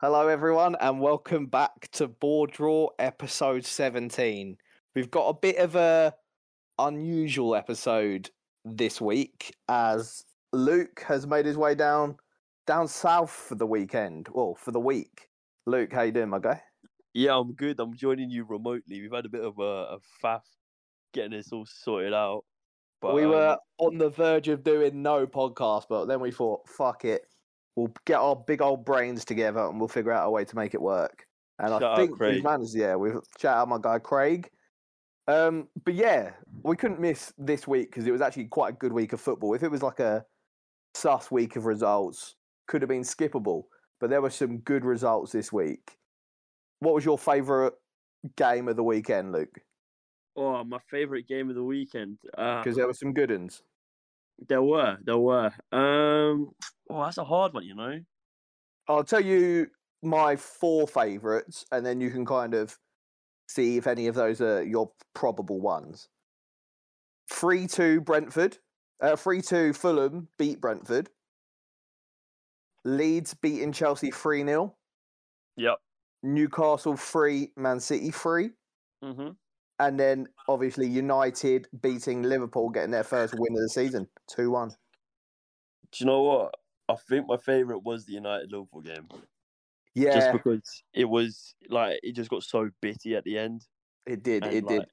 Hello, everyone, and welcome back to BoreDraw Ep17. We've got a bit of a unusual episode this week, as Luke has made his way down south for the weekend. Well, for the week. Luke, how you doing, my guy? Yeah, I'm good. I'm joining you remotely. We've had a bit of a faff getting this all sorted out. But we were on the verge of doing no podcast, but then we thought, fuck it. We'll get our big old brains together and we'll figure out a way to make it work. And I think we've managed, we've shout out my guy Craig. But yeah, we couldn't miss this week because it was actually quite a good week of football. If it was like a sus week of results, could have been skippable. But there were some good results this week. What was your favourite game of the weekend, Luke? Oh, my favourite game of the weekend. Because there were some good ones. There were. That's a hard one, you know. I'll tell you my four favourites, and then you can kind of see if any of those are your probable ones. 3-2 Brentford. 3-2 Fulham beat Brentford. Leeds beating Chelsea 3-0. Yep. Newcastle 3, Man City 3. Mm-hmm. And then, obviously, United beating Liverpool, getting their first win of the season, 2-1. Do you know what? I think my favourite was the United-Liverpool game. Yeah. Just because it was, it just got so bitty at the end. It did, and, did.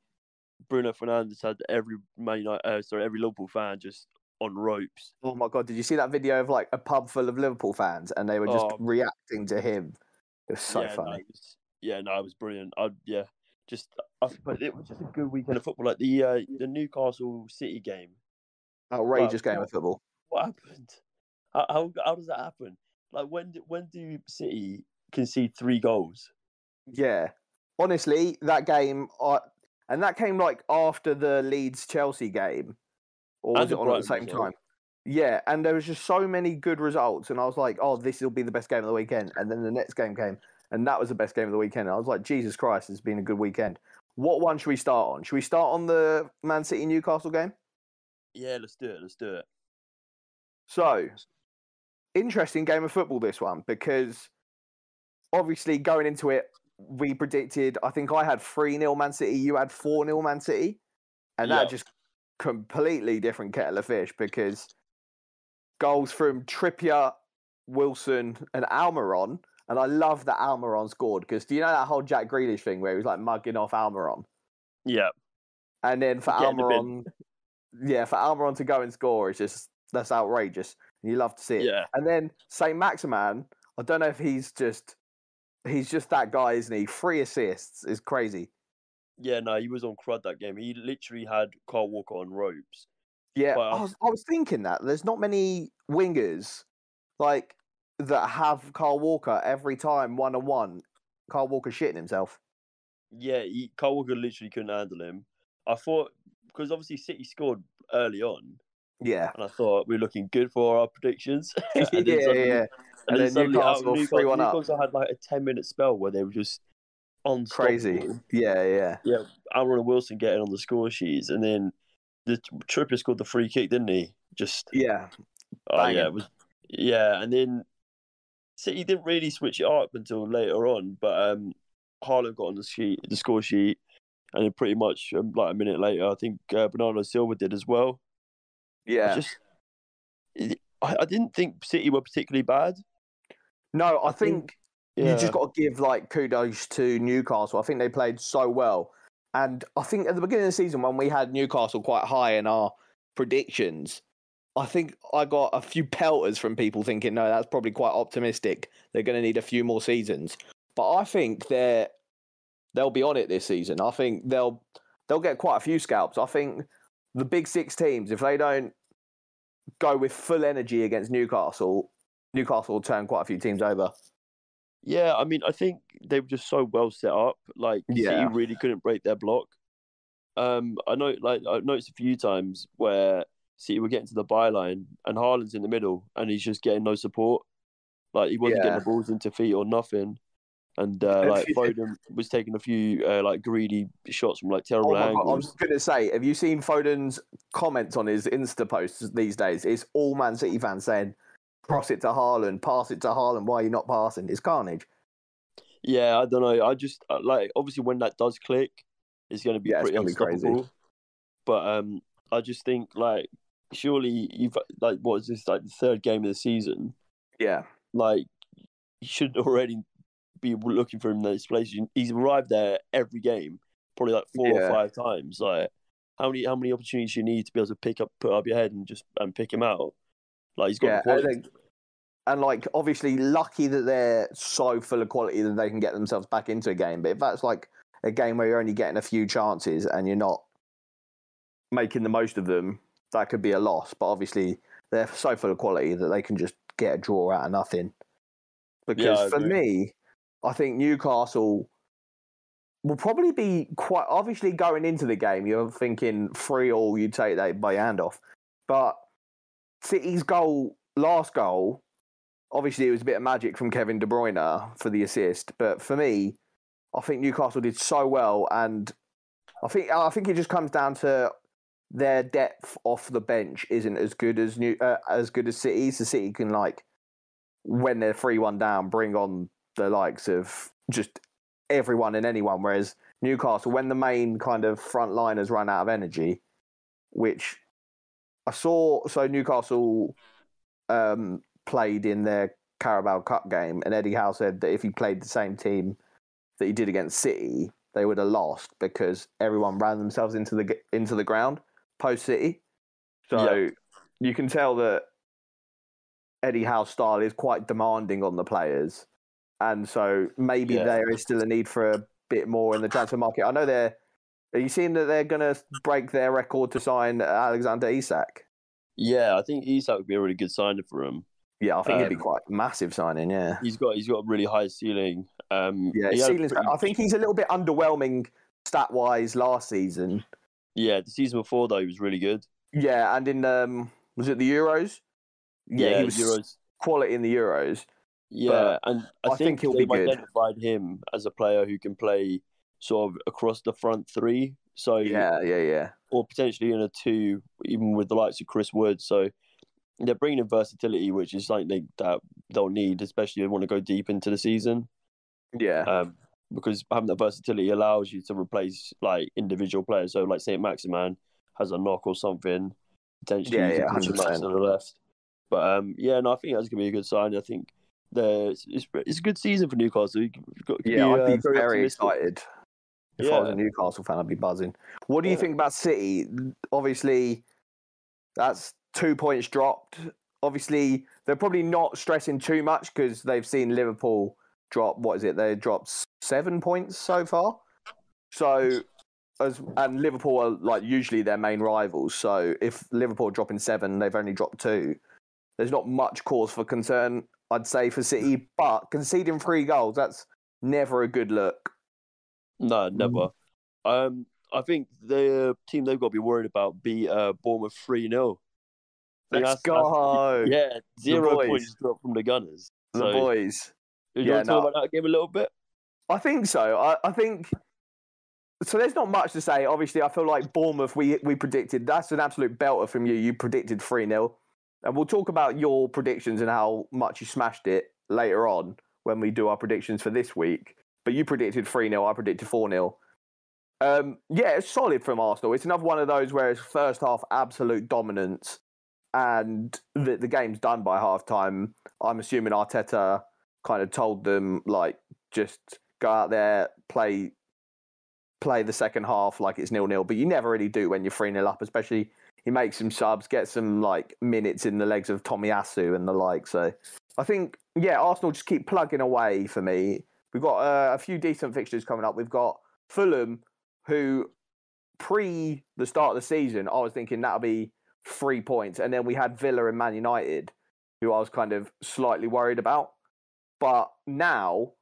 Bruno Fernandes had every Liverpool fan just on ropes. Oh, my God. Did you see that video of, a pub full of Liverpool fans, and they were just reacting to him? It was so funny. It was brilliant. It was just a good weekend of football. Like the Newcastle City game. Outrageous game of football. What happened? How does that happen? Like when do City concede 3 goals? Yeah, honestly, that game, and that came after the Leeds Chelsea game, or was it on at the same time? Yeah, and there was just so many good results, and I was like, "Oh, this will be the best game of the weekend." And then the next game came, and that was the best game of the weekend. And I was like, "Jesus Christ, it's been a good weekend." What one should we start on? Should we start on the Man City Newcastle game? Yeah, let's do it. So, interesting game of football, this one, because obviously going into it, we predicted, I think I had 3-0 Man City, you had 4-0 Man City, and that just completely different kettle of fish, because goals from Trippier, Wilson, and Almiron, and I love that Almiron scored, because do you know that whole Jack Grealish thing where he was mugging off Almiron? Yeah. And then for Almiron to go and score, that's outrageous. You love to see it. Yeah. And then Saint Maximin, I don't know if he's just that guy, isn't he? 3 assists is crazy. Yeah, no, he was on crud that game. He literally had Kyle Walker on ropes. Yeah, I was thinking that there's not many wingers that have Kyle Walker every time 1-on-1. Kyle Walker shitting himself. Yeah, Kyle Walker literally couldn't handle him. I thought, because obviously City scored early on. Yeah. And I thought we were looking good for our predictions. And then Newcastle 3-1 up. Newcastle had a 10-minute spell where they were just unstoppable. Crazy. Yeah. Yeah, Almiron and Wilson getting on the score sheets, and then the Trippier scored the free kick, didn't he? And then City didn't really switch it up until later on, but Haaland got on the score sheet, and then pretty much a minute later, I think Bernardo Silva did as well. Yeah. I didn't think City were particularly bad. No, I think you just got to give kudos to Newcastle. I think they played so well. And I think at the beginning of the season, when we had Newcastle quite high in our predictions, I think I got a few pelters from people thinking, no, that's probably quite optimistic. They're going to need a few more seasons. But I think they'll be on it this season. I think they'll get quite a few scalps. I think the big 6 teams, if they don't go with full energy against Newcastle will turn quite a few teams over. Yeah, I mean, I think they were just so well set up. City really couldn't break their block. I know, I've noticed a few times where City were getting to the byline and Haaland's in the middle and he's just getting no support. He wasn't getting the balls into feet or nothing. And Foden was taking a few greedy shots from terrible angles. God, I was going to say, have you seen Foden's comments on his Insta posts these days? It's all Man City fans saying, cross it to Haaland, pass it to Haaland, why are you not passing? It's carnage. Yeah, I don't know. I just like obviously when that does click, it's going to be pretty unstoppable. But I just think like surely you've like what is this like the third game of the season? Yeah, like you should already be looking for him in those places. He's arrived there every game, probably like 4 or 5 times. Like how many opportunities you need to be able to put up your head and pick him out? Like he's got the quality. And like obviously lucky that they're so full of quality that they can get themselves back into a game. But if that's like a game where you're only getting a few chances and you're not making the most of them, that could be a loss. But obviously they're so full of quality that they can just get a draw out of nothing. Because for me, I think Newcastle will probably be quite obviously going into the game. You're thinking 3-3, you take that by hand off. But City's last goal, obviously it was a bit of magic from Kevin De Bruyne for the assist. But for me, I think Newcastle did so well, and I think it just comes down to their depth off the bench isn't as good as City's. The City can like when they're 3-1 down, bring on the likes of just everyone and anyone. Whereas Newcastle, when the main kind of front liners run out of energy, which I saw, so Newcastle played in their Carabao Cup game, and Eddie Howe said that if he played the same team that he did against City, they would have lost because everyone ran themselves into the ground post City. So you can tell that Eddie Howe's style is quite demanding on the players, and so maybe there is still a need for a bit more in the transfer market. I know are you seeing that they're going to break their record to sign Alexander Isak? Yeah, I think Isak would be a really good signing for him. Yeah, I think it'd be quite a massive signing. Yeah, he's got a really high ceiling. I think he's a little bit underwhelming stat wise last season. Yeah, the season before though he was really good. Yeah, and in was it the Euros? Yeah, he was Euros. Quality in the Euros. Yeah, and I think he'll be identified him as a player who can play sort of across the front three. So yeah. Or potentially in a 2, even with the likes of Chris Wood. So they're bringing in versatility, which is something that they'll need, especially if they want to go deep into the season. Yeah. Because having that versatility allows you to replace like individual players. So like Saint Maximan has a knock or something, potentially you can push him out to the left. But I think that's gonna be a good sign. I think it's a good season for Newcastle. I'd be very excited. If I was a Newcastle fan, I'd be buzzing. What do you think about City? Obviously, that's 2 points dropped. Obviously, they're probably not stressing too much because they've seen Liverpool drop. What is it? They dropped 7 points so far. So, and Liverpool are like usually their main rivals. So, if Liverpool are dropping 7, they've only dropped 2. There's not much cause for concern, I'd say, for City. But conceding 3 goals, that's never a good look. No, never. I think the team they've got to be worried about beat Bournemouth 3-0. Let's go. 0 points dropped from the Gunners. The boys. Do you want to talk about that game a little bit? I think so. I think so. There's not much to say. Obviously, I feel like Bournemouth. We predicted that's an absolute belter from you. You predicted 3-0, and we'll talk about your predictions and how much you smashed it later on when we do our predictions for this week. But you predicted 3-0. I predicted 4-0. It's solid from Arsenal. It's another one of those where it's first half absolute dominance, and the game's done by half time. I'm assuming Arteta kind of told them like just go out there, play the second half like it's 0-0. But you never really do when you're 3-0 up, especially he makes some subs, gets some like minutes in the legs of Tomiyasu and the like. So I think Arsenal just keep plugging away for me. We've got a few decent fixtures coming up. We've got Fulham, who pre the start of the season, I was thinking that'll be 3 points. And then we had Villa and Man United, who I was kind of slightly worried about. But now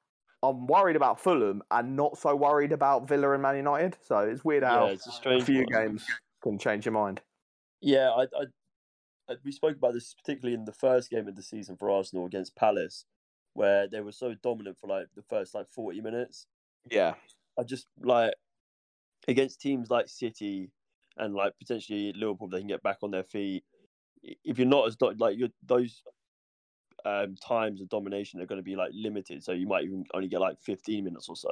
I'm worried about Fulham and not so worried about Villa and Man United. So it's weird how a few games can change your mind. Yeah, we spoke about this particularly in the first game of the season for Arsenal against Palace, where they were so dominant for like the first 40 minutes. Yeah. I just like against teams like City and like potentially Liverpool, they can get back on their feet. If you're not as like those times of domination are going to be like limited. So you might even only get like 15 minutes or so.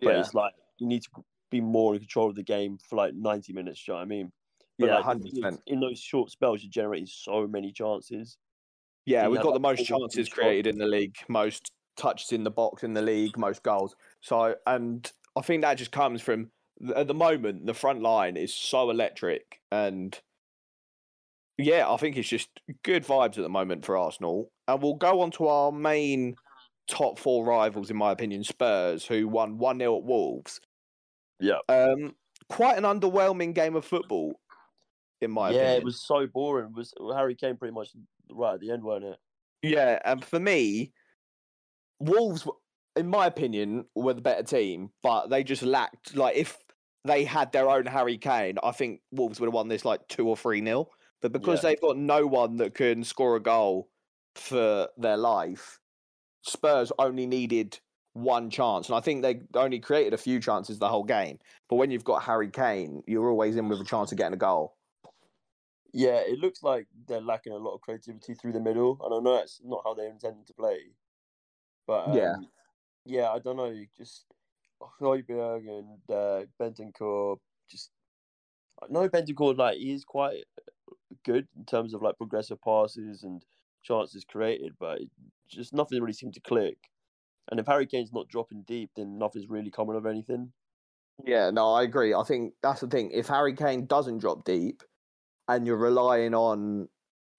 But it's like you need to be more in control of the game for like 90 minutes. Do you know what I mean? But yeah, like 100%. In those short spells, you're generating so many chances. Yeah, so we've got like the most chances created in the league, most touches in the box in the league, most goals. So, and I think that just comes from at the moment the front line is so electric, and yeah, I think it's just good vibes at the moment for Arsenal. And we'll go on to our main top four rivals, in my opinion, Spurs, who won 1-0 at Wolves. Yeah. Quite an underwhelming game of football, in my opinion. Yeah, it was so boring. It was Harry Kane pretty much right at the end, wasn't it? Yeah, and for me, Wolves, in my opinion, were the better team, but they just lacked, like, if they had their own Harry Kane, I think Wolves would have won this like 2 or 3-0. But because they've got no one that can score a goal for their life, Spurs only needed one chance. And I think they only created a few chances the whole game. But when you've got Harry Kane, you're always in with a chance of getting a goal. Yeah, it looks like they're lacking a lot of creativity through the middle. And I know that's not how they intended to play. But yeah, I don't know. Just Højbjerg and Bentancur, I know Bentancur, like, he's quite good in terms of like progressive passes and chances created, but just nothing really seemed to click. And if Harry Kane's not dropping deep, then nothing's really coming of anything. Yeah, no, I agree. I think that's the thing. If Harry Kane doesn't drop deep and you're relying on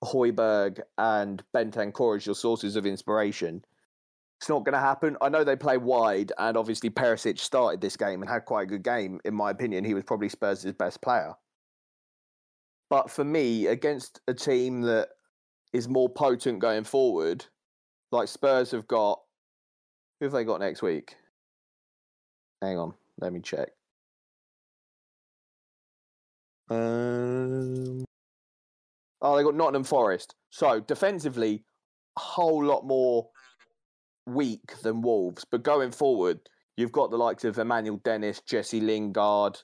Højbjerg and Bentancur as your sources of inspiration, it's not going to happen. I know they play wide, and obviously Perisic started this game and had quite a good game. In my opinion, he was probably Spurs' best player. But for me, against a team that is more potent going forward, like Spurs have got... Who have they got next week? Hang on, let me check. They got Nottingham Forest. So defensively, a whole lot more weak than Wolves. But going forward, you've got the likes of Emmanuel Dennis, Jesse Lingard,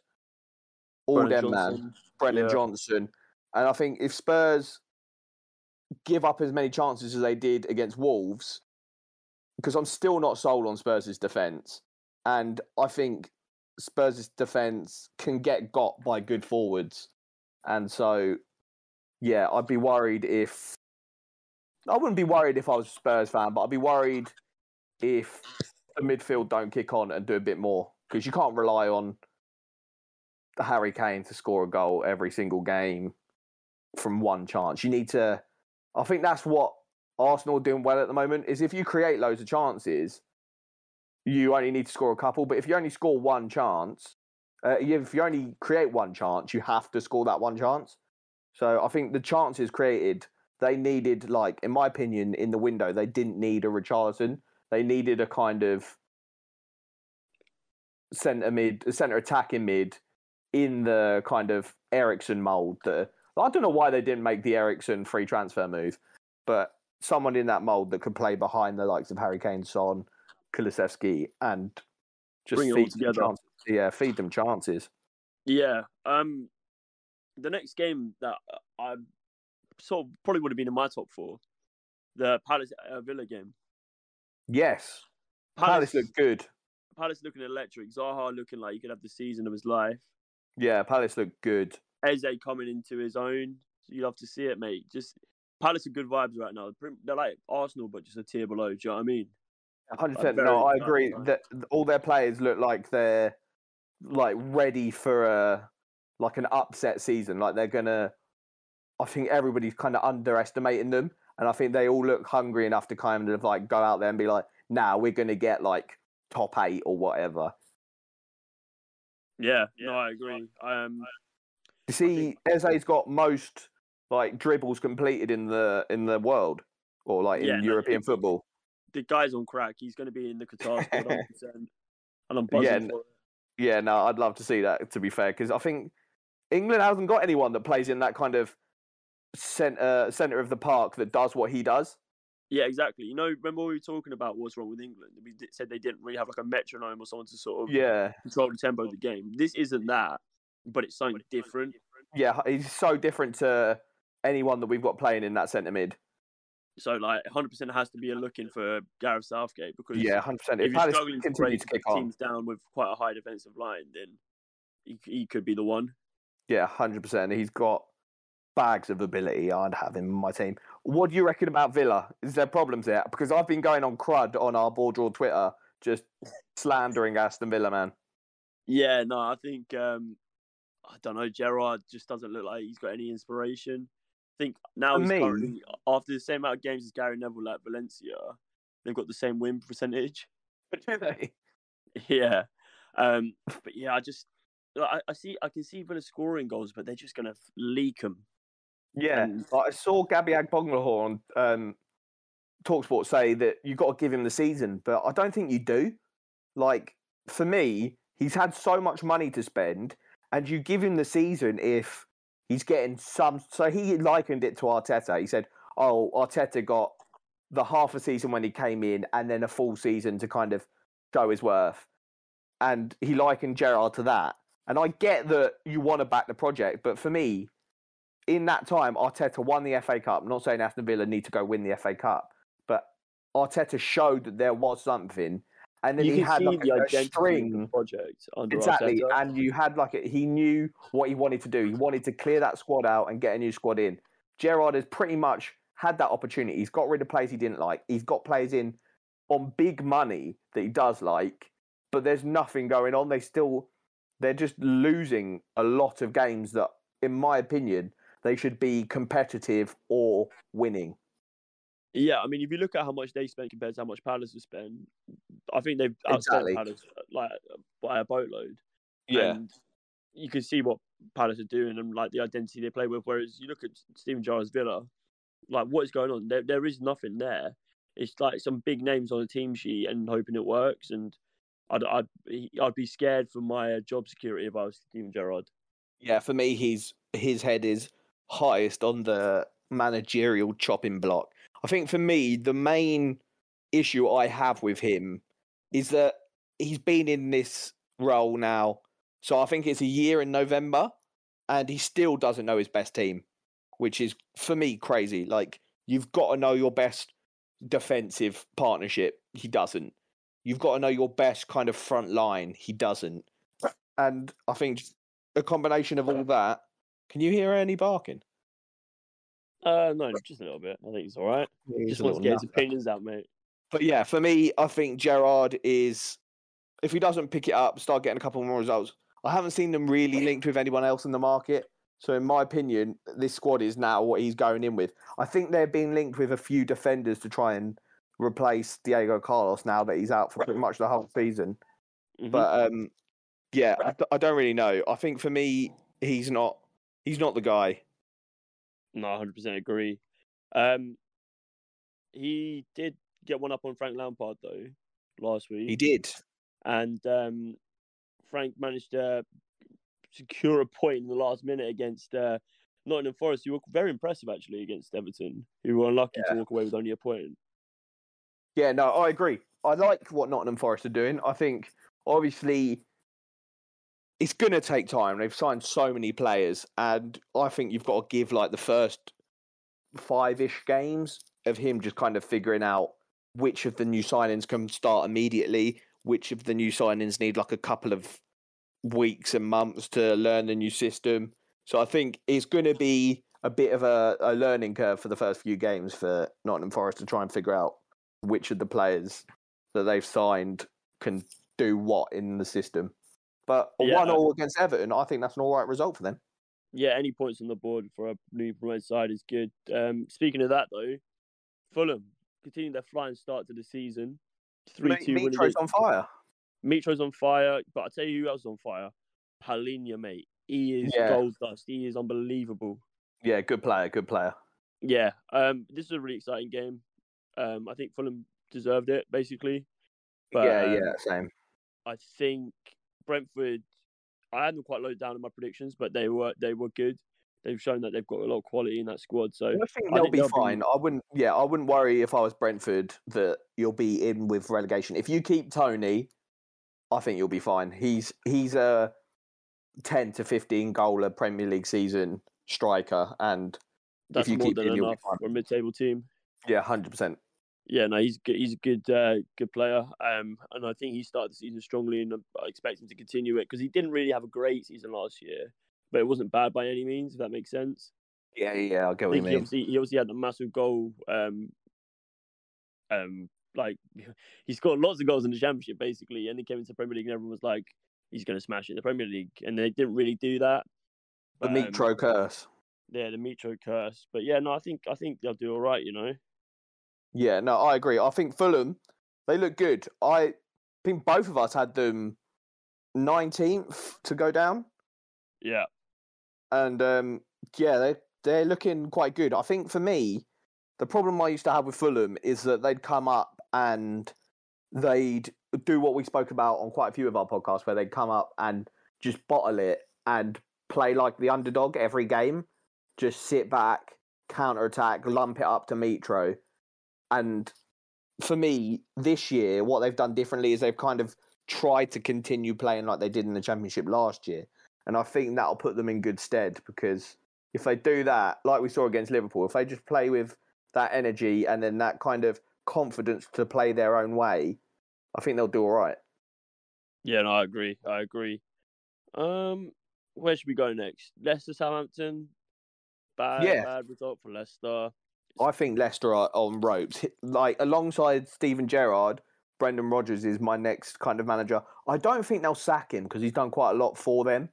all them, man. Brennan Johnson. And I think if Spurs give up as many chances as they did against Wolves, because I'm still not sold on Spurs' defence, and I think Spurs' defence can get got by good forwards. And so, yeah, I'd be worried if... I wouldn't be worried if I was a Spurs fan, but I'd be worried if the midfield don't kick on and do a bit more, because you can't rely on Harry Kane to score a goal every single game from one chance. You need to... I think that's what Arsenal are doing well at the moment, is if you create loads of chances, you only need to score a couple. But if you only score one chance, if you only create one chance, you have to score that one chance. So I think the chances created, they needed, like, in my opinion, in the window, they didn't need a Richarlison. They needed a kind of centre attacking mid in the kind of Eriksen mould. I don't know why they didn't make the Eriksen free transfer move, but someone in that mould that could play behind the likes of Harry Kane, Son, Kulusevski, and just feed them chances. Yeah, feed them chances. Yeah. The next game that I sort of probably would have been in my top four, the Palace Villa game. Yes. Palace looked good. Palace looking electric. Zaha looking like he could have the season of his life. Yeah, Palace looked good. Eze coming into his own. You love to see it, mate. Just Palace are good vibes right now. They're like Arsenal, but just a tier below. Do you know what I mean? 100%. No, I agree. That all their players look like they're like ready for an upset season. Like they're gonna... I think everybody's kind of underestimating them, and I think they all look hungry enough to kind of like go out there and be like, "Nah, we're gonna get like top 8 or whatever." Yeah, no, I agree. You see, Eze's got most like dribbles completed in the world, or like in European football. The guy's on crack. He's going to be in the Qatar squad 100%, and I'm buzzing for it. Yeah, no, I'd love to see that. To be fair, because I think England hasn't got anyone that plays in that kind of center of the park that does what he does. Yeah, exactly. You know, remember we were talking about what's wrong with England? We said they didn't really have like a metronome or someone to sort of control the tempo of the game. This isn't that, but it's something different. Yeah, he's so different to anyone that we've got playing in that centre mid. So, 100% has to be a looking for Gareth Southgate because 100%. If you're struggling to break teams down with quite a high defensive line, then he could be the one. Yeah, 100%. He's got bags of ability. I'd have him in my team. What do you reckon about Villa? Is there problems there? Because I've been going on crud on our BoreDraw Twitter, just slandering Aston Villa, man. Yeah, no, I think I don't know. Gerrard just doesn't look like he's got any inspiration. I think now currently, after the same amount of games as Gary Neville at Valencia, they've got the same win percentage. Do they? Yeah, but yeah, I can see Villa scoring goals, but they're just gonna leak them. Yeah, I saw Gabby Agbonlahor on TalkSport say that you got to give him the season, but I don't think you do. For me, he's had so much money to spend, and you give him the season if he's getting some. So he likened it to Arteta. He said, "Oh, Arteta got the half a season when he came in, and then a full season to kind of show his worth." And he likened Gerrard to that. And I get that you want to back the project, but for me, in that time, Arteta won the FA Cup. I'm not saying Aston Villa need to go win the FA Cup, but Arteta showed that there was something. And then he had a string project under exactly, Arteta. And you had he knew what he wanted to do. He wanted to clear that squad out and get a new squad in. Gerrard has pretty much had that opportunity. He's got rid of players he didn't like. He's got players in on big money that he does like, but there's nothing going on. They're just losing a lot of games that, in my opinion, they should be competitive or winning. Yeah, I mean, if you look at how much they spent compared to how much Palace have spent, I think they've outspent Palace by a boatload. Yeah, and you can see what Palace are doing and the identity they play with. Whereas you look at Steven Gerrard's Villa, what is going on? There is nothing there. It's some big names on a team sheet and hoping it works. And I'd be scared for my job security if I was Steven Gerrard. Yeah, for me, his head is highest on the managerial chopping block. I think for me, the main issue I have with him is that he's been in this role now. So I think it's a year in November, and he still doesn't know his best team, which is, for me, crazy. You've got to know your best defensive partnership. He doesn't. You've got to know your best kind of front line. He doesn't. And I think a combination of all that. Can you hear any barking? No, just a little bit. I think he's all right. Just wants to get his opinions out, mate. But yeah, for me, I think Gerrard is, if he doesn't pick it up, start getting a couple more results. I haven't seen them really linked with anyone else in the market. So in my opinion, this squad is now what he's going in with. I think they're being linked with a few defenders to try and replace Diego Carlos now that he's out for pretty much the whole season. Mm-hmm. But yeah, I don't really know. I think for me, he's not the guy. No, 100% agree. He did get one up on Frank Lampard though last week. He did, and Frank managed to secure a point in the last minute against Nottingham Forest, who were very impressive actually against Everton, who were unlucky to walk away with only a point. Yeah, no, I agree. I like what Nottingham Forest are doing. I think obviously it's going to take time. They've signed so many players, and I think you've got to give the first 5-ish games of him just kind of figuring out which of the new signings can start immediately, which of the new signings need a couple of weeks and months to learn the new system. So I think it's going to be a bit of a learning curve for the first few games for Nottingham Forest to try and figure out which of the players that they've signed can do what in the system. But 1-1 against Everton, I think that's an all right result for them. Yeah, any points on the board for a new promoted side is good. Speaking of that, though, Fulham continue their flying start to the season. 3-2 winning. Mitro's on fire. Mitro's on fire, but I'll tell you who else is on fire. Palhinha, mate. He is gold dust. He is unbelievable. Yeah, good player, good player. Yeah, this is a really exciting game. I think Fulham deserved it, basically. But, same. I think Brentford, I had them quite low down in my predictions, but they were good. They've shown that they've got a lot of quality in that squad. So I think they'll be fine. I wouldn't worry if I was Brentford that you'll be in with relegation. If you keep Tony, I think you'll be fine. He's a 10 to 15 goaler Premier League season striker, and that's if you more keep than him, enough for a mid-table team. Yeah, 100%. Yeah, no, he's good. He's a good player. And I think he started the season strongly, and I expect him to continue it because he didn't really have a great season last year, but it wasn't bad by any means. If that makes sense. Yeah, I get what you mean. He obviously had a massive goal. Like he scored lots of goals in the Championship basically, and he came into the Premier League, and everyone was like, he's going to smash it in the Premier League, and they didn't really do that. But, the Mitro curse. Yeah, the Mitro curse. But yeah, no, I think they'll do all right. Yeah, no, I agree. I think Fulham, they look good. I think both of us had them 19th to go down. Yeah. And yeah, they're looking quite good. I think for me, the problem I used to have with Fulham is that they'd come up and they'd do what we spoke about on quite a few of our podcasts, where they'd come up and just bottle it and play like the underdog every game. Just sit back, counter-attack, lump it up to Mitro. And for me, this year, what they've done differently is they've kind of tried to continue playing like they did in the Championship last year. And I think that'll put them in good stead, because if they do that, like we saw against Liverpool, if they just play with that energy and then that kind of confidence to play their own way, I think they'll do all right. Yeah, no, I agree. Where should we go next? Leicester, Southampton. Bad result for Leicester. I think Leicester are on ropes. Like, alongside Steven Gerrard, Brendan Rodgers is my next kind of manager. I don't think they'll sack him because he's done quite a lot for them,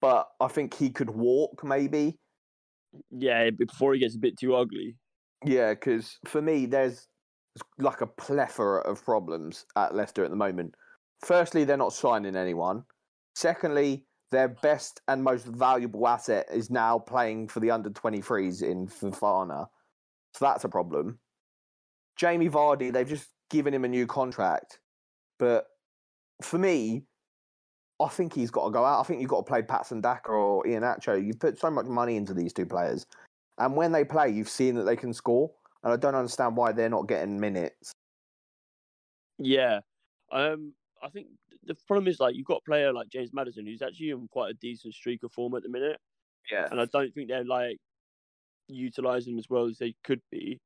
but I think he could walk maybe. Yeah, before he gets a bit too ugly. Yeah, because for me, there's like a plethora of problems at Leicester at the moment. Firstly, they're not signing anyone. Secondly, their best and most valuable asset is now playing for the under-23s in Fofana. So that's a problem. Jamie Vardy, they've just given him a new contract. But for me, I think he's got to go out. I think you've got to play Patson Daka or Iheanacho. You've put so much money into these two players. And when they play, you've seen that they can score. And I don't understand why they're not getting minutes. Yeah. I think the problem is, like, you've got a player like James Maddison, who's actually in quite a decent streak of form at the minute. Yeah. And I don't think they're, like, utilising him as well as they could be.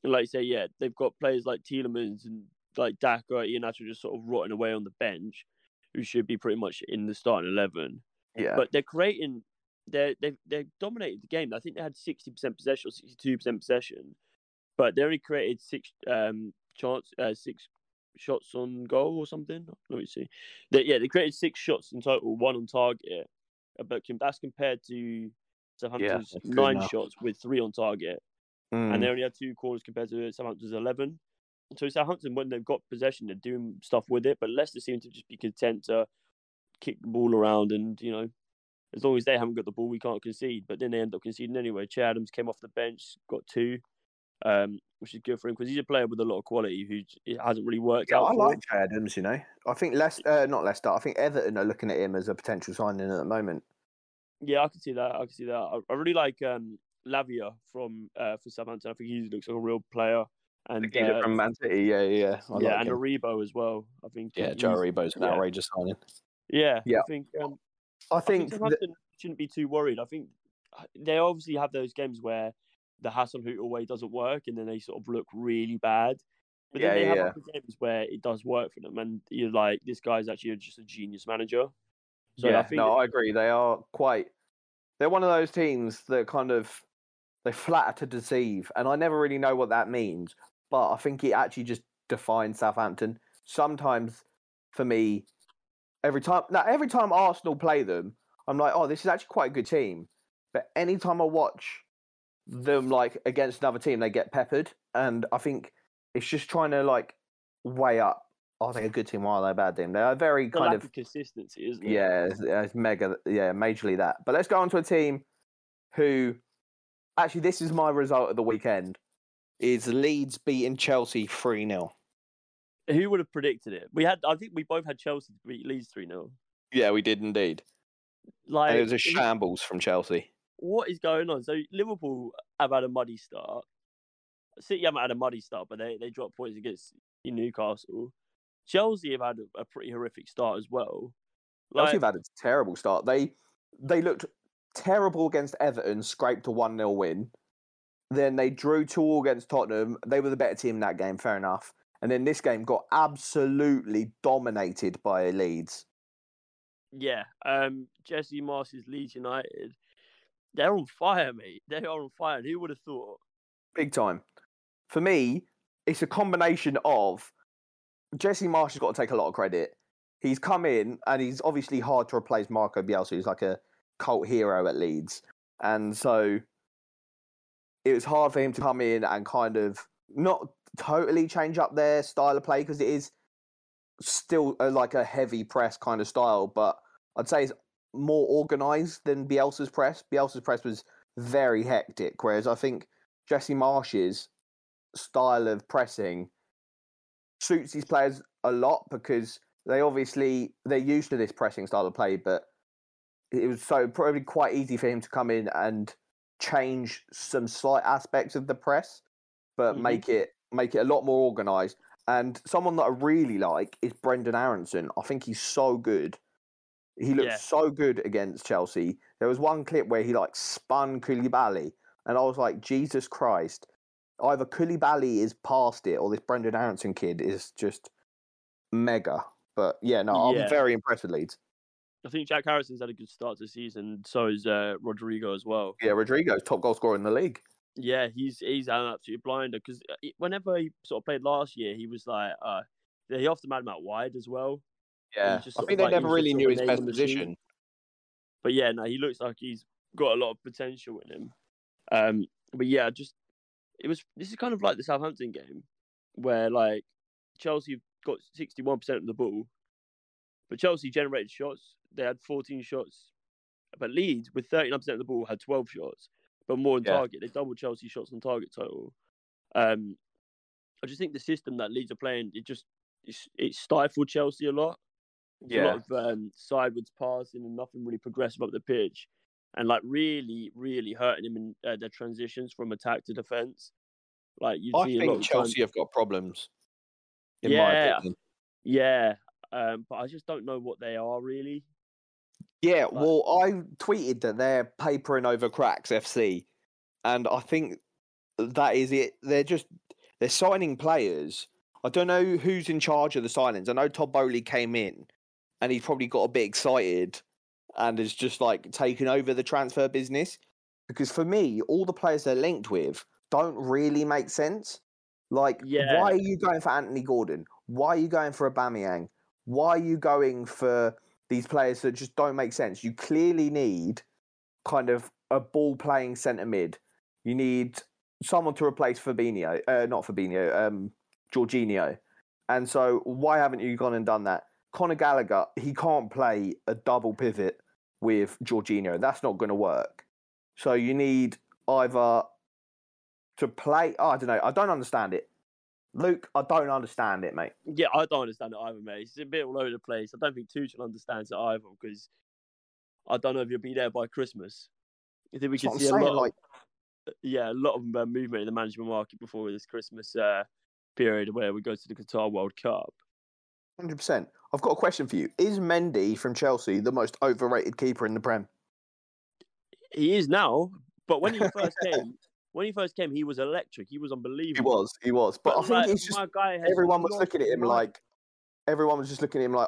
And like you say, yeah, they've got players like Tielemans and like Daka, Iheanacho just sort of rotting away on the bench, who should be pretty much in the starting 11. Yeah. But they're creating, they've dominated the game. I think they had 60% possession or 62% possession, but they only created six shots on goal or something. Let me see. They created 6 shots in total, 1 on target. But that's compared to Southampton's 9 shots with 3 on target. And they only had 2 corners compared to Southampton's 11. So Southampton, when they've got possession, they're doing stuff with it. But Leicester seem to just be content to kick the ball around, and as long as they haven't got the ball, we can't concede. But then they end up conceding anyway. Che Adams came off the bench, got 2, which is good for him because he's a player with a lot of quality who it hasn't really worked out. I like Che Adams. I think not Leicester. I think Everton are looking at him as a potential signing at the moment. Yeah, I can see that. I really like Lavia for Southampton. I think he looks like a real player. And he's from Man City, yeah. And Aribo as well. I think. Yeah, Joe Aribo's an outrageous signing. Yeah. I think Southampton shouldn't be too worried. I think they obviously have those games where the Hasselhout away doesn't work, and then they sort of look really bad. But then they have other games where it does work for them, and you're like, this guy's actually just a genius manager. So I agree. They're one of those teams that kind of, they flatter to deceive, and I never really know what that means. But I think it actually just defines Southampton. Sometimes, for me, every time Arsenal play them, I'm like, oh, this is actually quite a good team. But anytime I watch them like against another team, they get peppered, and I think it's just trying to like weigh up. Are they a good team or are they a bad team? They are very kind of consistency, isn't it? Yeah, it's mega. Yeah, majorly that. But let's go on to a team who, actually, this is my result of the weekend. Is Leeds beating Chelsea 3-0. Who would have predicted it? I think we both had Chelsea to beat Leeds 3-0. Yeah, we did indeed. And it was a shambles from Chelsea. What is going on? So Liverpool have had a muddy start. City haven't had a muddy start, but they dropped points against Newcastle. Chelsea have had a pretty horrific start as well. Chelsea have had a terrible start. They looked terrible against Everton, scraped a 1-0 win. Then they drew 2-2 against Tottenham. They were the better team in that game, fair enough. And then this game got absolutely dominated by Leeds. Yeah, Jesse Marsh's Leeds United, they're on fire, mate. They are on fire. Who would have thought? Big time. For me, it's a combination of Jesse Marsh has got to take a lot of credit. He's come in and he's obviously hard to replace Marco Bielsa, who's like a cult hero at Leeds. And so it was hard for him to come in and kind of not totally change up their style of play because it is still like a heavy press kind of style, but I'd say it's more organised than Bielsa's press. Bielsa's press was very hectic, whereas I think Jesse Marsh's style of pressing suits these players a lot because they're used to this pressing style of play, but it was so probably quite easy for him to come in and change some slight aspects of the press, but make it a lot more organised. And someone that I really like is Brendan Aronson. I think he's so good. He looked so good against Chelsea. There was one clip where he like spun Koulibaly, and I was like, Jesus Christ. Either Koulibaly is past it or this Brendan Aronson kid is just mega. But I'm very impressed with Leeds. I think Jack Harrison's had a good start to the season. So is Rodrigo as well. Yeah, Rodrigo's top goal scorer in the league. Yeah, he's an absolute blinder because whenever he sort of played last year, he was like, he often had him out wide as well. Yeah, I think they never really knew his best position. But yeah, no, he looks like he's got a lot of potential in him. But yeah, this is kind of like the Southampton game where like Chelsea got 61% of the ball, but Chelsea generated shots. They had 14 shots, but Leeds with 39% of the ball had 12 shots, but more on target. They doubled Chelsea shots on target total. I just think the system that Leeds are playing, it stifled Chelsea a lot. A lot of sideways passing and nothing really progressive up the pitch, and like really, really hurting him in their transitions from attack to defence. Like I think Chelsea have got problems. In my opinion. Yeah, but I just don't know what they are really. Yeah, well, I tweeted that they're papering over cracks FC, and I think that is it. They're signing players. I don't know who's in charge of the signings. I know Todd Bowley came in, and he's probably got a bit excited and is just like taking over the transfer business. Because for me, all the players they're linked with don't really make sense. Like, why are you going for Anthony Gordon? Why are you going for Aubameyang? Why are you going for these players that just don't make sense? You clearly need kind of a ball-playing centre mid. You need someone to replace Jorginho. And so why haven't you gone and done that? Conor Gallagher, he can't play a double pivot with Jorginho. That's not going to work. So you need either to play... I don't know. I don't understand it. Luke, I don't understand it, mate. Yeah, I don't understand it either, mate. It's a bit all over the place. I don't think Tuchel understands it either because I don't know if you'll be there by Christmas. I think we can see a lot of movement in the management market before this Christmas period where we go to the Qatar World Cup. 100%. I've got a question for you. Is Mendy from Chelsea the most overrated keeper in the Prem? He is now, but when he first came, he was electric. He was unbelievable. He was. But I think it's just everyone was looking at him like,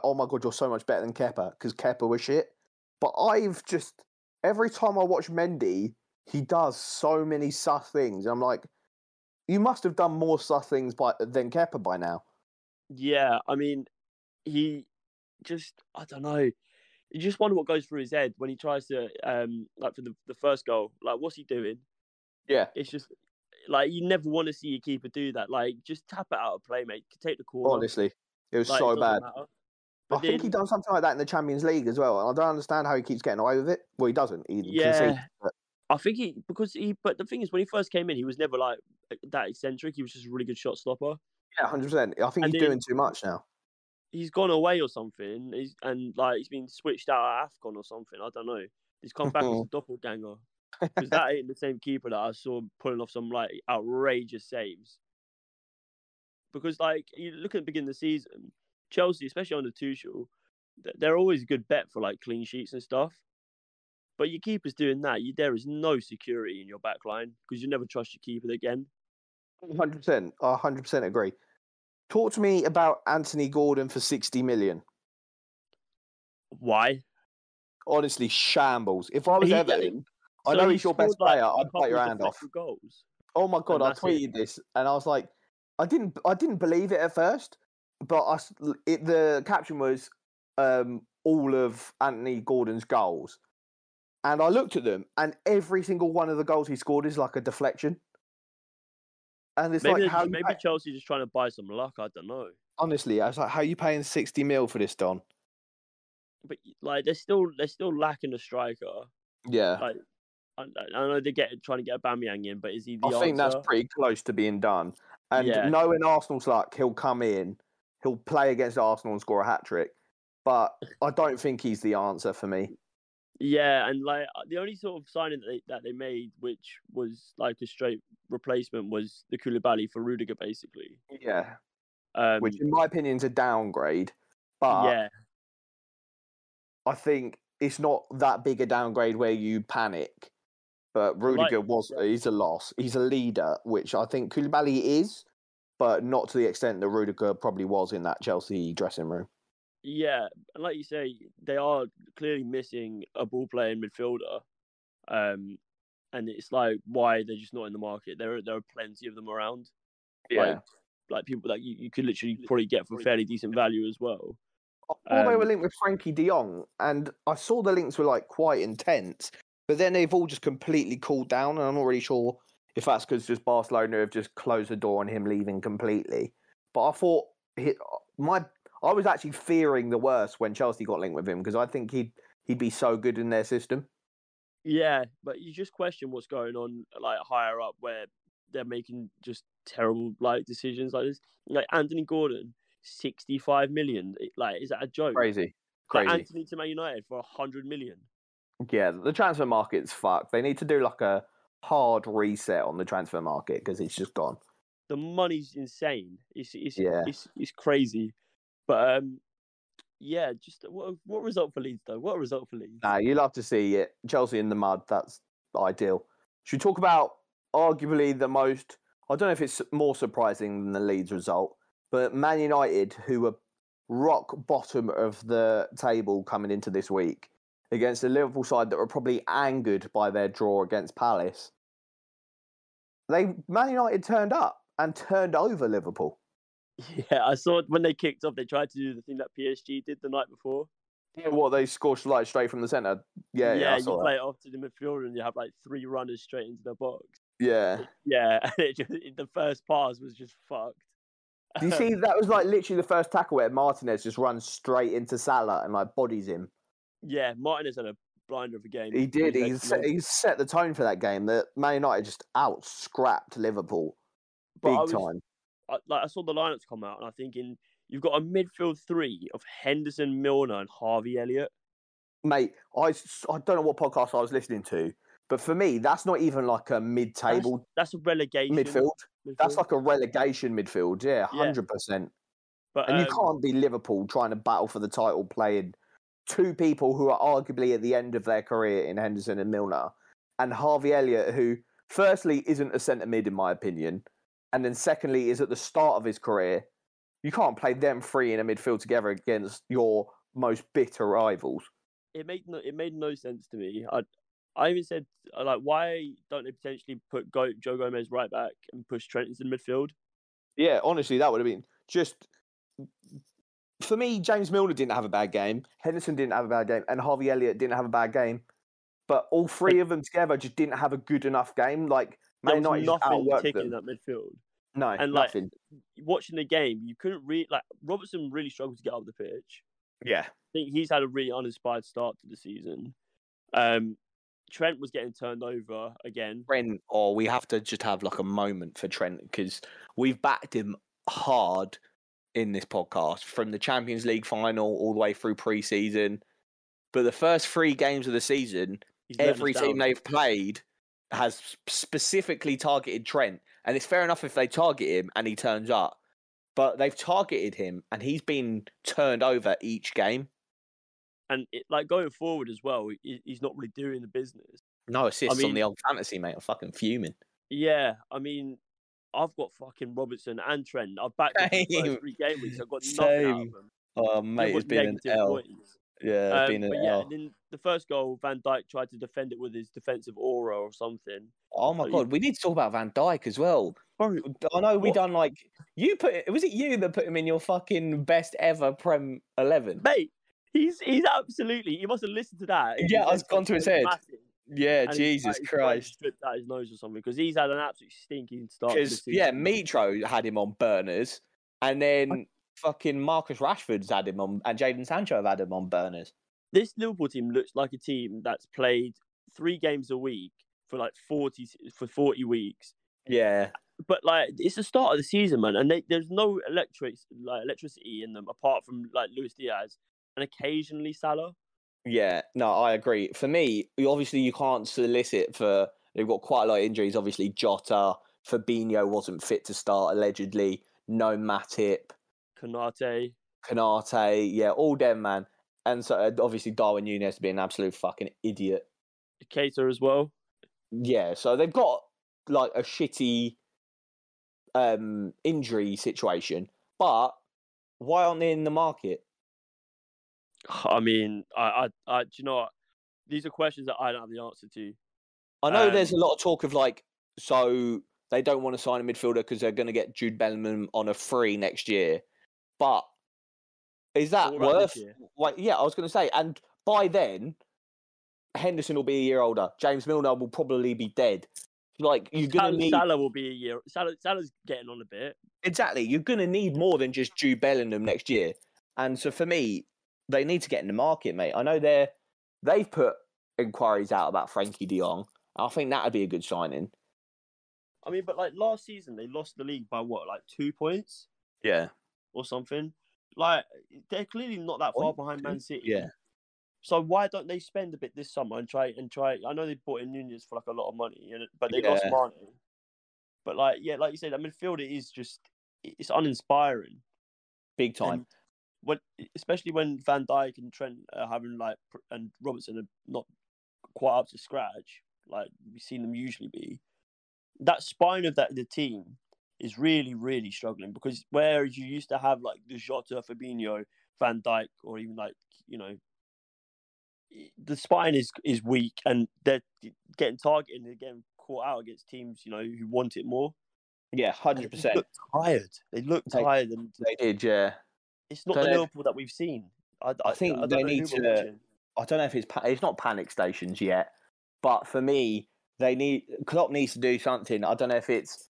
oh my God, you're so much better than Kepa because Kepa was shit. But every time I watch Mendy, he does so many sus things. I'm like, you must have done more sus things than Kepa by now. Yeah, I mean, I don't know. You just wonder what goes through his head when he tries to, like for the first goal. Like, what's he doing? Yeah. It's just, like, you never want to see your keeper do that. Like, just tap it out of play, mate. Take the corner. Honestly, it was so bad. I think he done something like that in the Champions League as well. And I don't understand how he keeps getting away with it. Well, he doesn't. I think but the thing is, when he first came in, he was never like that eccentric. He was just a really good shot stopper. Yeah, 100%. I think he's doing too much now. He's gone away or something, he's been switched out at AFCON or something. I don't know. He's come back as a doppelganger because that ain't the same keeper that I saw pulling off some like outrageous saves. Because like you look at the beginning of the season, Chelsea, especially under Tuchel, they're always a good bet for like clean sheets and stuff. But your keeper's doing that. There is no security in your back line because you never trust your keeper again. 100%. I 100% agree. Talk to me about Anthony Gordon for 60 million. Why? Honestly, shambles. If I was Everton, I know he's your best like, player. I'd bite your hand off. Goals. Oh my God, I tweeted this and I was like, I didn't believe it at first, but the caption was all of Anthony Gordon's goals. And I looked at them and every single one of the goals he scored is like a deflection. And it's maybe Chelsea just trying to buy some luck. I don't know. Honestly, I was like, how are you paying 60 mil for this, Don? But like, they're still lacking a striker. Yeah. Like, I know they're trying to get Aubameyang in, but is he the answer? I think that's pretty close to being done. And knowing Arsenal's luck, he'll come in, he'll play against Arsenal and score a hat-trick. But I don't think he's the answer for me. Yeah, and like the only sort of signing that they made, which was like a straight replacement, was the Koulibaly for Rudiger, basically. Yeah. Which, in my opinion, is a downgrade. But I think it's not that big a downgrade where you panic. But Rudiger he's a loss. He's a leader, which I think Koulibaly is, but not to the extent that Rudiger probably was in that Chelsea dressing room. Yeah, and like you say, they are clearly missing a ball-playing midfielder. And it's like, why they're just not in the market. There are plenty of them around. Yeah. Like people that you could literally probably get for fairly decent value as well. I thought they were linked with Frankie de Jong, and I saw the links were like quite intense, but then they've all just completely cooled down, and I'm not really sure if that's because just Barcelona have just closed the door on him leaving completely. But I thought I was actually fearing the worst when Chelsea got linked with him because I think he'd be so good in their system. Yeah, but you just question what's going on like higher up where they're making just terrible like decisions like this. Like Anthony Gordon, 65 million. Like, is that a joke? Crazy. Like Anthony to Man United for 100 million. Yeah, the transfer market's fucked. They need to do like a hard reset on the transfer market because it's just gone. The money's insane. It's crazy. But yeah, just what result for Leeds though? What result for Leeds? Nah, you love to see it. Chelsea in the mud. That's ideal. Should we talk about arguably the most? I don't know if it's more surprising than the Leeds result, but Man United, who were rock bottom of the table coming into this week against the Liverpool side that were probably angered by their draw against Palace. Man United turned up and turned over Liverpool. Yeah, I saw it when they kicked off. They tried to do the thing that PSG did the night before. Yeah, they scored like straight from the centre. Yeah, I saw you play it off to the midfielder and you have like 3 runners straight into the box. Yeah. Yeah, and the first pass was just fucked. Do you see that was like literally the first tackle where Martinez just runs straight into Salah and like bodies him? Yeah, Martinez had a blinder of a game. He did. He's set the tone for that game. That Man United just out-scrapped Liverpool big time. I saw the lineups come out, and I'm thinking you've got a midfield 3 of Henderson, Milner, and Harvey Elliott. Mate, I don't know what podcast I was listening to, but for me, that's not even like a mid-table. That's a relegation midfield. That's like a relegation midfield. Yeah, 100%. But and you can't be Liverpool trying to battle for the title playing 2 people who are arguably at the end of their career in Henderson and Milner, and Harvey Elliott, who firstly isn't a centre mid in my opinion, and then secondly is at the start of his career. You can't play them 3 in a midfield together against your most bitter rivals. It made no sense to me. I even said, like, why don't they potentially put Joe Gomez right back and push Trent into the midfield? Yeah, honestly, that would have been just... For me, James Milner didn't have a bad game, Henderson didn't have a bad game, and Harvey Elliott didn't have a bad game. But all 3 of them together just didn't have a good enough game. Like, Man United just outworked them. In that midfield. No, and nothing. Like, watching the game, you couldn't really... Like, Robertson really struggled to get up the pitch. Yeah. I think he's had a really uninspired start to the season. Trent was getting turned over again. Trent, we have to just have like a moment for Trent because we've backed him hard in this podcast from the Champions League final all the way through pre-season. But the first 3 games of the season, every team they've played has specifically targeted Trent. And it's fair enough if they target him and he turns up. But they've targeted him and he's been turned over each game. And like going forward as well, he's not really doing the business. No assists on the old fantasy, mate. I'm fucking fuming. Yeah, I mean, I've got fucking Robertson and Trent. I've backed them for the first 3 game weeks. I've got nothing out of them. Oh, mate, it's been an L. Points. Yeah, it's been an L. And then the first goal, Van Dijk tried to defend it with his defensive aura or something. Oh my God, we need to talk about Van Dijk as well. Bro, I know we done like was it you that put him in your fucking best ever Prem 11? Mate, he's absolutely. You must have listened to that. Yeah, I've gone to his head. Massive. Yeah, Jesus Christ. Stripped out his nose or something because he's had an absolute stinking start. Because Mitro had him on burners, and then fucking Marcus Rashford's had him on, and Jadon Sancho have had him on burners. This Liverpool team looks like a team that's played 3 games a week for like 40 weeks. Yeah, but like it's the start of the season, man, and there's no electricity in them apart from like Luis Diaz and occasionally Salah. Yeah, no, I agree. For me, obviously you can't solicit for. They've got quite a lot of injuries. Obviously, Jota, Fabinho wasn't fit to start allegedly. No Matip, Konate, yeah, all them, man. And so obviously Darwin Núñez being an absolute fucking idiot. Keita as well. Yeah, so they've got like a shitty injury situation, but why aren't they in the market? I mean, I do you know what? These are questions that I don't have the answer to. I know there's a lot of talk of like, so they don't want to sign a midfielder because they're going to get Jude Bellingham on a free next year. But is that worth? Like, yeah, I was going to say, and by then, Henderson will be a year older. James Milner will probably be dead. Like you're going to need Salah will be a year. Salah's getting on a bit. Exactly, you're going to need more than just Jude Bellingham next year. And so for me, they need to get in the market, mate. I know they've put inquiries out about Frankie de Jong. I think that would be a good signing. I mean, but like last season, they lost the league by what, like 2 points? Yeah. Or something. Like, they're clearly not that far behind Man City. Yeah. So why don't they spend a bit this summer and try? I know they bought in Núñez for like a lot of money, but they lost Mane. But like you said, that midfield it's uninspiring. Big time. Especially when Van Dijk and Trent are having and Robertson are not quite up to scratch, like we've seen them usually be. That spine of the team is really, really struggling because whereas you used to have like the Jota, Fabinho, Van Dijk, or even the spine is weak and they're getting targeted and they're getting caught out against teams, who want it more. Yeah, 100%. They look tired. They look tired. And they did, yeah. It's not the Liverpool that we've seen. I think they need to. I don't know if it's not panic stations yet, but for me, Klopp needs to do something. I don't know if it's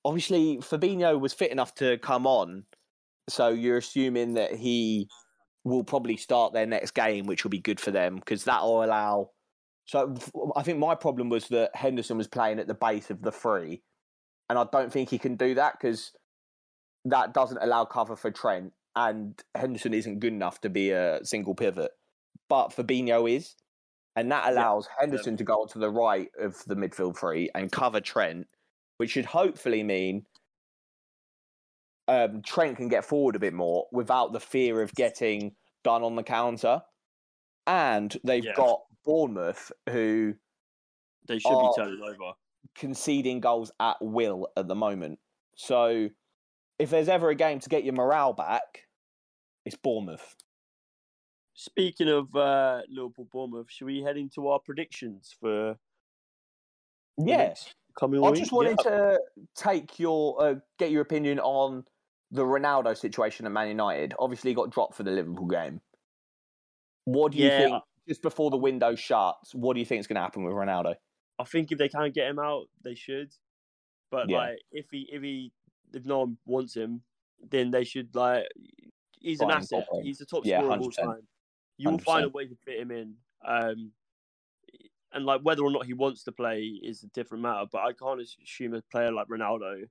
obviously Fabinho was fit enough to come on, so you're assuming that he will probably start their next game, which will be good for them because that will allow. So I think my problem was that Henderson was playing at the base of the 3, and I don't think he can do that because that doesn't allow cover for Trent. And Henderson isn't good enough to be a single pivot. But Fabinho is. And that allows Henderson to go onto the right of the midfield 3 and cover Trent, which should hopefully mean Trent can get forward a bit more without the fear of getting done on the counter. And they've got Bournemouth, who they should be turning over, conceding goals at will at the moment. So if there's ever a game to get your morale back, it's Bournemouth. Speaking of Liverpool-Bournemouth, should we head into our predictions for coming week? I just wanted to take get your opinion on the Ronaldo situation at Man United. Obviously, he got dropped for the Liverpool game. What do you think, just before the window shuts, what do you think is going to happen with Ronaldo? I think if they can't get him out, they should. But if no one wants him, then they should he's an asset. He's the top scorer of all time. You will find a way to fit him in. And whether or not he wants to play is a different matter. But I can't assume a player like Ronaldo.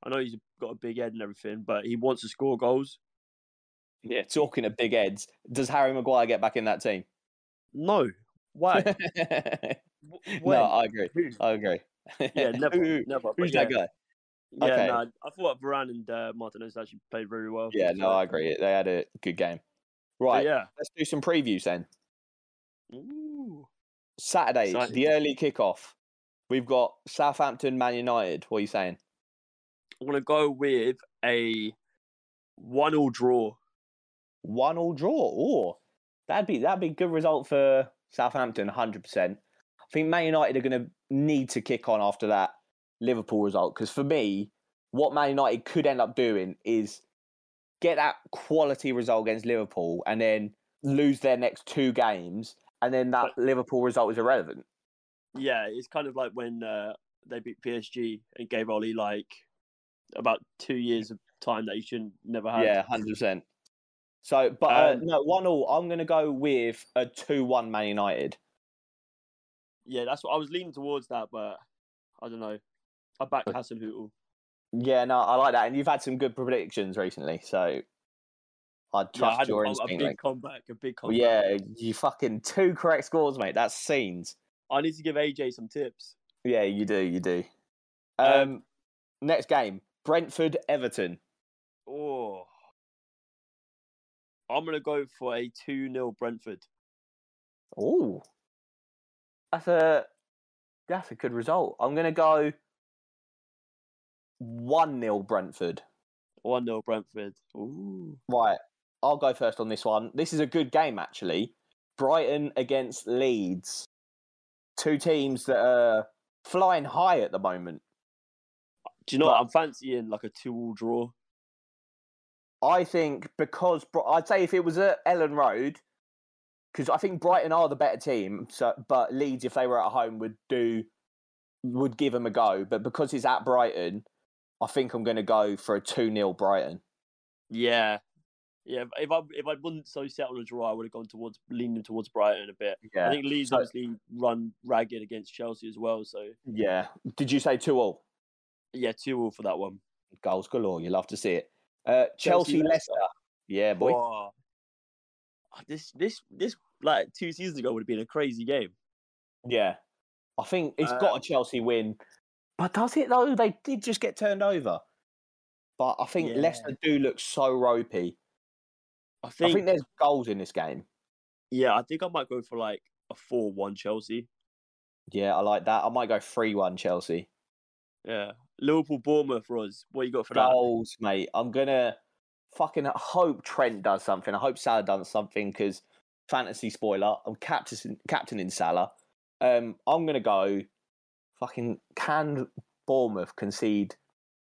I know he's got a big head and everything, but he wants to score goals. Yeah, talking of big heads, does Harry Maguire get back in that team? No. Why? No, I agree. Yeah, never. Who's that guy? Yeah, okay. No, I thought Varane and Martinez actually played very well. Yeah, no, I agree. They had a good game. Right, let's do some previews then. Ooh. Saturday, Exciting. the early kickoff. We've got Southampton, Man United. What are you saying? I'm gonna go with a 1-1 draw. 1-1 draw. Oh, that'd be a good result for Southampton. 100%. I think Man United are going to need to kick on after that Liverpool result, because for me, what Man United could end up doing is get that quality result against Liverpool and then lose their next 2 games, and then that Liverpool result is irrelevant. Yeah, it's kind of like when they beat PSG and gave Oli like about 2 years of time that he shouldn't never had. Yeah, 100%. So, but no, 1-1. I'm going to go with a 2-1 Man United. Yeah, that's what I was leaning towards that, but I don't know. I back Hasenhüttl. Yeah, no, I like that. And you've had some good predictions recently, so I trust your instinct. A big comeback. Yeah, you fucking 2 correct scores, mate. That's scenes. I need to give AJ some tips. Yeah, you do. Next game, Brentford Everton. Oh, I'm gonna go for a 2-0 Brentford. Oh, that's a good result. I'm gonna go 1-0 Brentford. 1-0 Brentford. Ooh. Right, I'll go first on this one. This is a good game, actually. Brighton against Leeds. 2 teams that are flying high at the moment. Do you know what? I'm fancying like a 2-2 draw. I think because I'd say if it was at Ellen Road, because I think Brighton are the better team. So, but Leeds, if they were at home, would give them a go. But because it's at Brighton, I think I'm going to go for a 2-0 Brighton. Yeah. If I wasn't so set on a draw, I would have gone leaning towards Brighton a bit. Yeah. I think Leeds obviously run ragged against Chelsea as well. So yeah. Did you say 2-2? Yeah, 2-2 for that one. Goals galore. You love to see it. Chelsea Leicester. Yeah, boy. Oh. This like 2 seasons ago would have been a crazy game. Yeah, I think it's got a Chelsea win, but does it though? They did just get turned over. But I think Leicester do look so ropey. I think there's goals in this game. Yeah, I think I might go for like a 4-1 Chelsea. Yeah, I like that. I might go 3-1 Chelsea. Yeah. Liverpool, Bournemouth, Roz. What you got for goals, mate? I'm going to fucking hope Trent does something. I hope Salah does something because fantasy spoiler, I'm captaining Salah. I'm going to go fucking can Bournemouth concede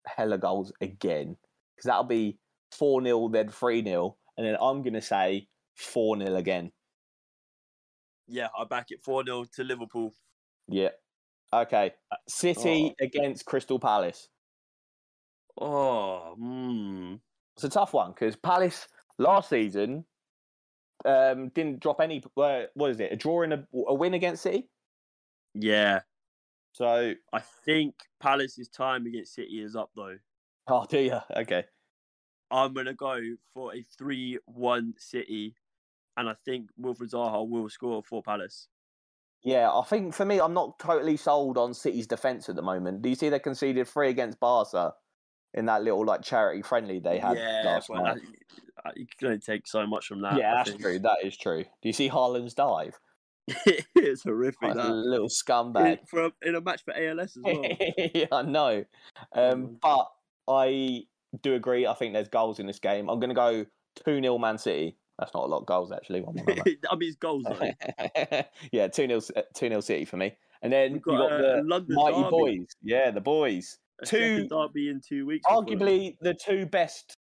hella goals again? Because that'll be 4-0, then 3-0. And then I'm going to say 4-0 again. Yeah, I back it 4-0 to Liverpool. Yeah. Okay. City against Crystal Palace. It's a tough one because Palace last season didn't drop any. What is it? A draw and a win against City? Yeah. So I think Palace's time against City is up though. Oh, do you? Okay. I'm going to go for a 3-1 City, and I think Wilfried Zaha will score for Palace. Yeah, I think for me, I'm not totally sold on City's defence at the moment. Do you see they conceded 3 against Barca in that little like charity friendly they had last night? You can only take so much from that. Yeah, that's true. That is true. Do you see Haaland's dive? It's horrific. That little scumbag. In a match for ALS as well. Yeah, I know. But I do agree. I think there's goals in this game. I'm going to go 2-0 Man City. That's not a lot of goals, actually. I mean, it's goals, though. Yeah, 2-0 City for me. And then you've got the London mighty derby. boys. Yeah, the boys. Second derby in 2 weeks. Arguably the 2 best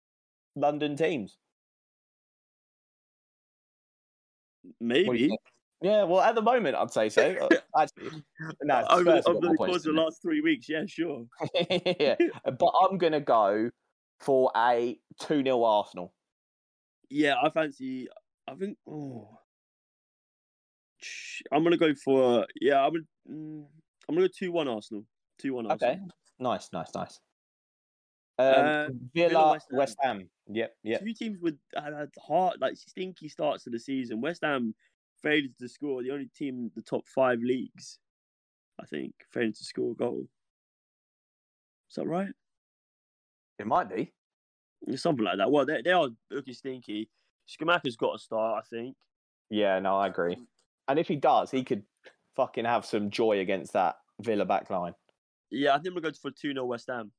London teams. Maybe. Yeah, well, at the moment, I'd say so. Actually, no, over the course of the last 3 weeks, yeah, sure. Yeah, but I'm going to go for a 2-0 Arsenal. Yeah, I think. I'm gonna go for I'm gonna go 2-1 Arsenal. 2-1 Arsenal. Okay, nice. Villa, West Ham. Yep. 2 teams with had hard, like stinky starts to the season. West Ham failed to score. The only team in the top 5 leagues, I think, failed to score a goal. Is that right? It might be. Something like that. Well, they are looking stinky. Skamaka's got a start, I think. Yeah, no, I agree. And if he does, he could fucking have some joy against that Villa backline. Yeah, I think we'll go for 2-0 West Ham.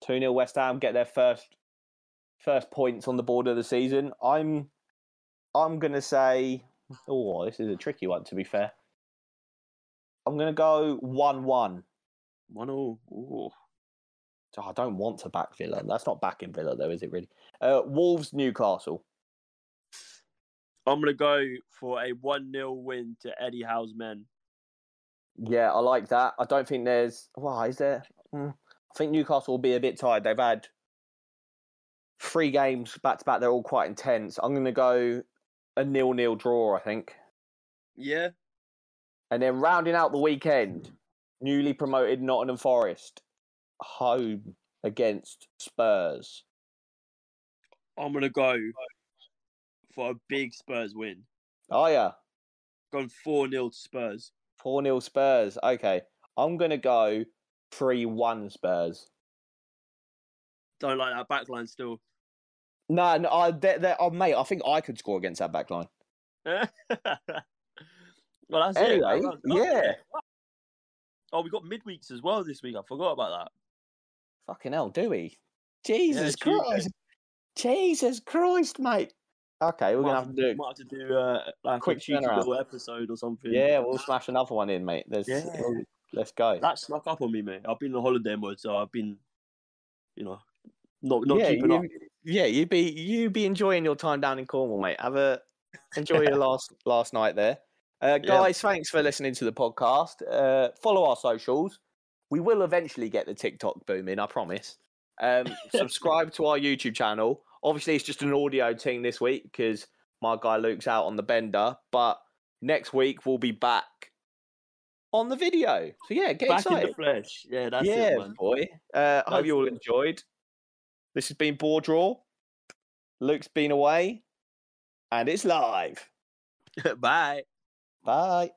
2-0 West Ham, get their first points on the board of the season. I'm gonna say, oh, this is a tricky one to be fair. I'm gonna go 1-1. 1-0. Oh, I don't want to back Villa. That's not backing Villa though, is it really? Wolves Newcastle. I'm gonna go for a 1-0 win to Eddie Howe's men. Yeah, I like that. I don't think there's. Well, is there? I think Newcastle will be a bit tired. They've had 3 games back to back. They're all quite intense. I'm going to go a 0-0 draw, I think. Yeah. And then rounding out the weekend, newly promoted Nottingham Forest home against Spurs. I'm going to go for a big Spurs win. Oh, yeah. Going 4-0 to Spurs. 4-0 Spurs. Okay. I'm going to go 3-1 Spurs. Don't like that backline still. No, mate, I think I could score against that backline. Well, that's anyway, it. Yeah. Oh, we got midweeks as well this week. I forgot about that. Fucking hell, do we? Jesus Christ. Jesus Christ, mate. Okay, we're going to have to do... Might have to do like quick a cheeky little episode or something. Yeah, we'll smash another one in, mate. Let's go. That snuck up on me, mate. I've been on holiday mode, so I've been, not keeping up. Yeah, you'd be enjoying your time down in Cornwall, mate. Enjoy your last night there. Guys, thanks for listening to the podcast. Follow our socials. We will eventually get the TikTok booming, I promise. Subscribe to our YouTube channel. Obviously, it's just an audio thing this week because my guy Luke's out on the bender. But next week, we'll be back on the video. So, yeah, get excited. Back in the flesh. Yeah, that's it, man. Boy. I hope you all enjoyed. This has been BoreDraw. Luke's been away. And it's live. Bye. Bye.